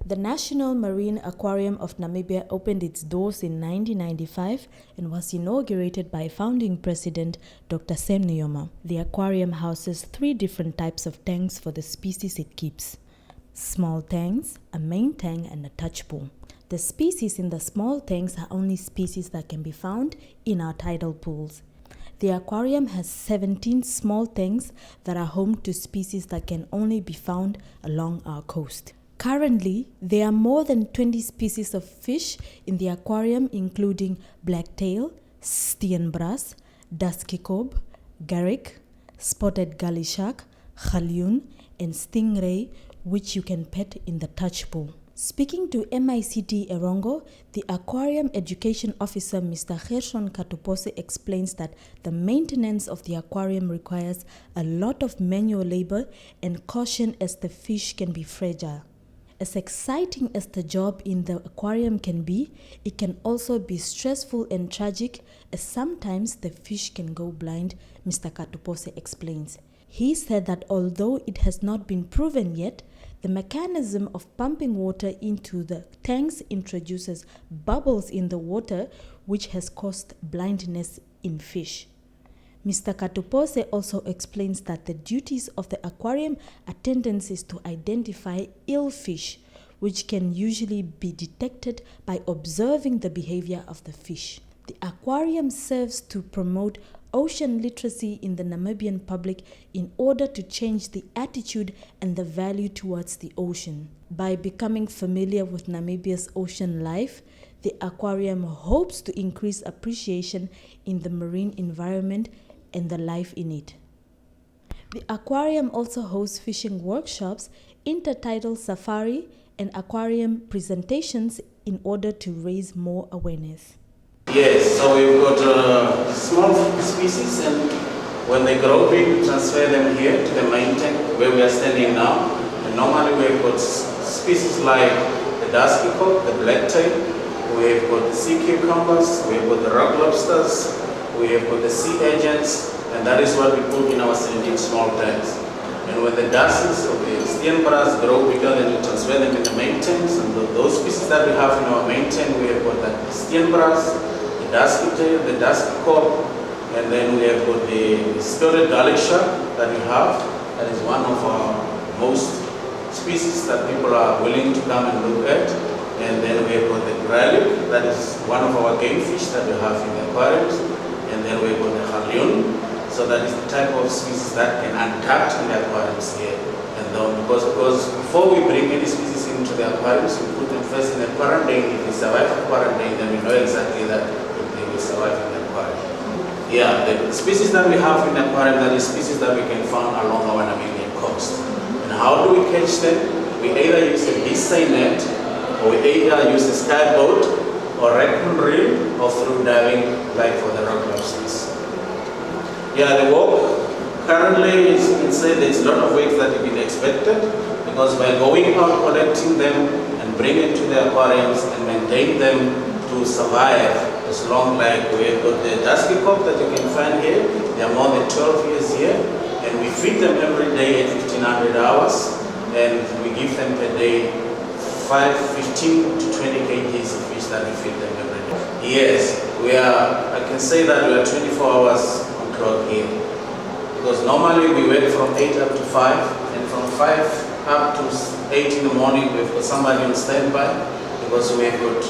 The National Marine Aquarium of Namibia opened its doors in 1995 and was inaugurated by founding President Dr Sam Nujoma. The aquarium houses 3 different types of tanks for the species it keeps: small tanks, a main tank, and a touch pool. The species in the small tanks are only species that can be found in our tidal pools. The aquarium has 17 small tanks that are home to species that can only be found along our coast. Currently, there are more than 20 species of fish in the aquarium, including blacktail, steenbras, dusky cob, garrick, spotted gully shark, galjoen, and stingray, which you can pet in the touch pool. Speaking to MICT Erongo, the Aquarium Education Officer Mr. GERSON KATUPOSE explains that the maintenance of the aquarium requires a lot of manual labor and caution as the fish can be fragile. As exciting as the job in the aquarium can be, it can also be stressful and tragic, as sometimes the fish can go blind, Mr. KATUPOSE explains. He said that although it has not been proven yet, the mechanism of pumping water into the tanks introduces bubbles in the water, which has caused blindness in fish. Mr. KATUPOSE also explains that the duties of the aquarium attendants is to identify ill fish, which can usually be detected by observing the behavior of the fish. The aquarium serves to promote ocean literacy in the Namibian public in order to change the attitude and the value towards the ocean. By becoming familiar with Namibia's ocean life, the aquarium hopes to increase appreciation in the marine environment and the life in it. The aquarium also hosts fishing workshops, intertidal safari, and aquarium presentations in order to raise more awareness. Yes, so we've got small species, and when they grow big, we transfer them here to the main tank where we are standing now. And normally we've got species like the dusky cob, the blacktail, we've got the sea cucumbers, we've got the rock lobsters, we have got the sea agents, and that is what we put in our 17 small tanks. And when the duskies or the steenbras grow bigger, then we transfer them in the main tanks. And those species that we have in our main tank, we have got the steenbras, the dusky tail, the dusky cob, and then we have got the spotted gully shark that we have. That is one of our most species that people are willing to come and look at. And then we have got the garlic, that is one of our game fish that we have in the aquariums. And then we have got the galjoen, so that is the type of species that can adapt in the aquariums here. And because before we bring any species into the aquariums, we put them first in a quarantine. If they survive the quarantine, then we know exactly that they will survive in the aquarium. Yeah, the species that we have in the aquarium, that is species that we can find along our Namibian coast. And how do we catch them? We either use a deep-sea net, or we either use a sky boat, or raccoon reel, or through diving like for the rock lobsters. Yeah, the work currently is, you can say there's a lot of work that you can expected, because by going out collecting them and bringing to the aquariums and maintain them to survive as long, like we have got the dusky cob that you can find here, they are more than 12 years here, and we feed them every day at 1500 hours, and we give them per day 15 to 20 kgs of fish that we feed them every day. Yes, I can say that we are 24 hours on clock here. Because normally we work from 8 up to 5, and from 5 up to 8 in the morning we've got somebody on standby, because we have got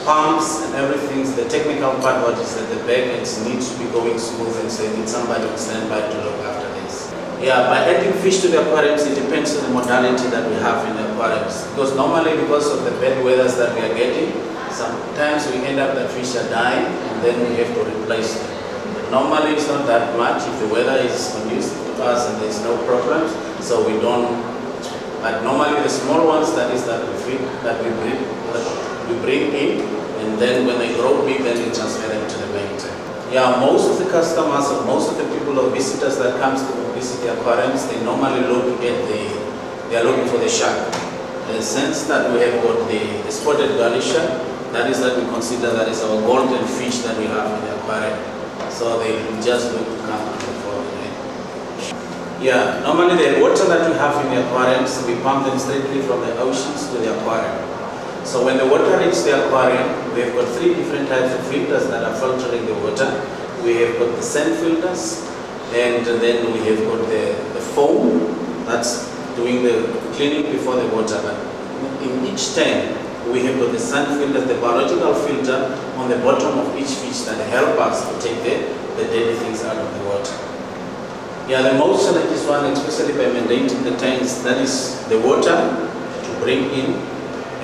pumps and everything. The technical part, what is at the back, and it needs to be going smooth, and so you need somebody on standby to look after this. Yeah, by adding fish to the aquariums, it depends on the modality that we have in the aquariums. Because normally, because of the bad weathers that we are getting, sometimes we end up that fish are dying, and then we have to replace them. But normally, it's not that much. If the weather is conducive to us and there's no problems, so we don't. But normally, the small ones, that is that we feed, that we bring in, and then when they grow big, then we transfer them to the main tank. Yeah, most of the customers or most of the people or visitors that comes to visit the aquariums, they normally look at they are looking for the shark. In the sense that we have got the spotted gully shark, that is that we consider that is our golden fish that we have in the aquarium. So they just look to come and look for it. Yeah, normally the water that we have in the aquariums, we pump them straightly from the oceans to the aquarium. So when the water reaches the aquarium, we've got 3 different types of filters that are filtering the water. We have got the sand filters, and then we have got the foam that's doing the cleaning before the water. But in each tank, we have got the sand filter, the biological filter on the bottom of each fish that help us to take the deadly things out of the water. Yeah, the most challenges one, especially by maintaining the tanks, that is the water to bring in,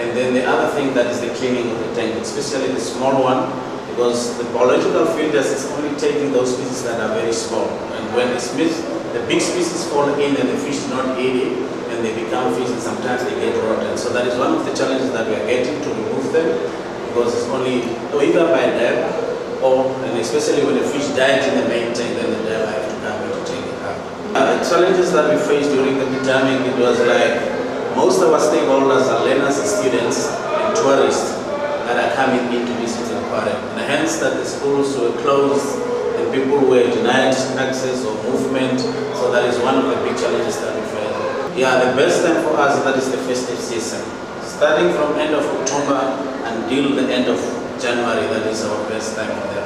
and then the other thing that is the cleaning of the tank, especially the small one, because the biological filters is only taking those species that are very small, and when the big species fall in and the fish is not eating, and they become fish and sometimes they get rotten. So that is one of the challenges that we are getting to remove them, because it's only either by dive or, and especially when the fish dies in the main tank, then the diver have to come in to take it out. The challenges that we faced during the pandemic, it was like most of our stakeholders are learners, students, and tourists that are coming in to visit the aquarium. And hence that the schools were closed and people were denied access or movement. So that is one of the big challenges that we face. Yeah, the best time for us, that is the festive season. Starting from end of October until the end of January, that is our best time for them.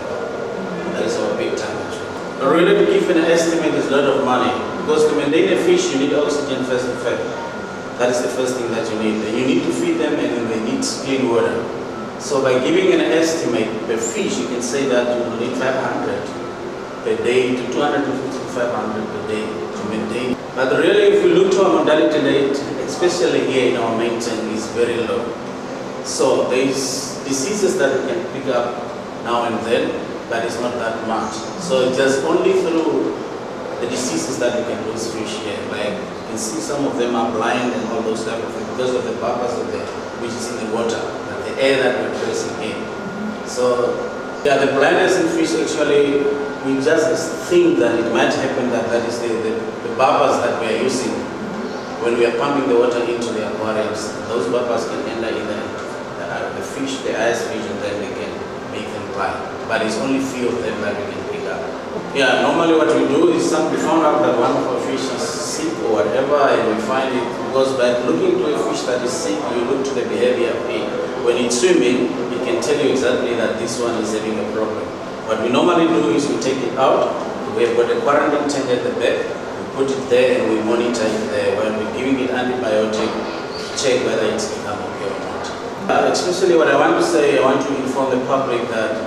That is our big time actually. But really to give an estimate is a lot of money, because to maintain a fish you need oxygen first and foremost. That is the first thing that you need. You need to feed them and they need clean water. So by giving an estimate per fish, you can say that you will need 500 per day to 250 to 500 per day to maintain. But really, if we look to our mortality rate, especially here in our main tank, is very low. So there is diseases that we can pick up now and then, but it's not that much. So it's just only through the diseases that we can lose fish here. Like you can see some of them are blind and all those type of things because of the purpose of which is in the water, and the air that we're breathing in. So yeah, the blindness in fish actually, we just think that it might happen that is the purpose that we are using when we are pumping the water into the aquariums. Those purposes can enter in the fish, the ice fish, and then they can make them blind. But it's only few of them that we can pick up. Yeah, normally what we do is we found out that one of our fish is sick or whatever, and we find it, because by looking to a fish that is sick, you look to the behavior of it. When it's swimming, it can tell you exactly that this one is having a problem. What we normally do is we take it out, we have got a quarantine tank at the back, we put it there and we monitor it there. When we're giving it antibiotic, check whether it's become okay or not. Especially what I want to say, I want to inform the public that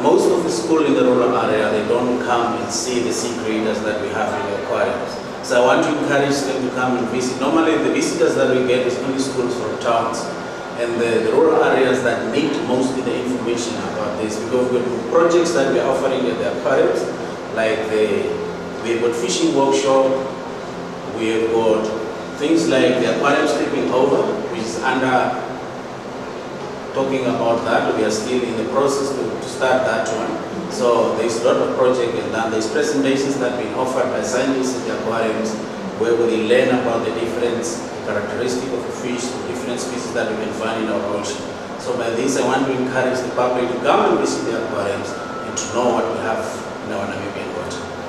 most of the school in the rural area, they don't come and see the sea creatures that we have in the aquariums. So I want to encourage them to come and visit. Normally the visitors that we get is only schools from towns and the rural areas that need mostly the information about this, because we've got projects that we are offering at the aquariums, like we've got fishing workshop, we have got things like the aquarium sleeping over, which is under talking about that. We are still in the process to start that one. So there's a lot of projects and then there's presentations that have been offered by scientists in the aquariums where we learn about the different characteristics of a fish, different species that we can find in our ocean. So by this I want to encourage the public to come and visit the aquariums and to know what we have in our Namibian water.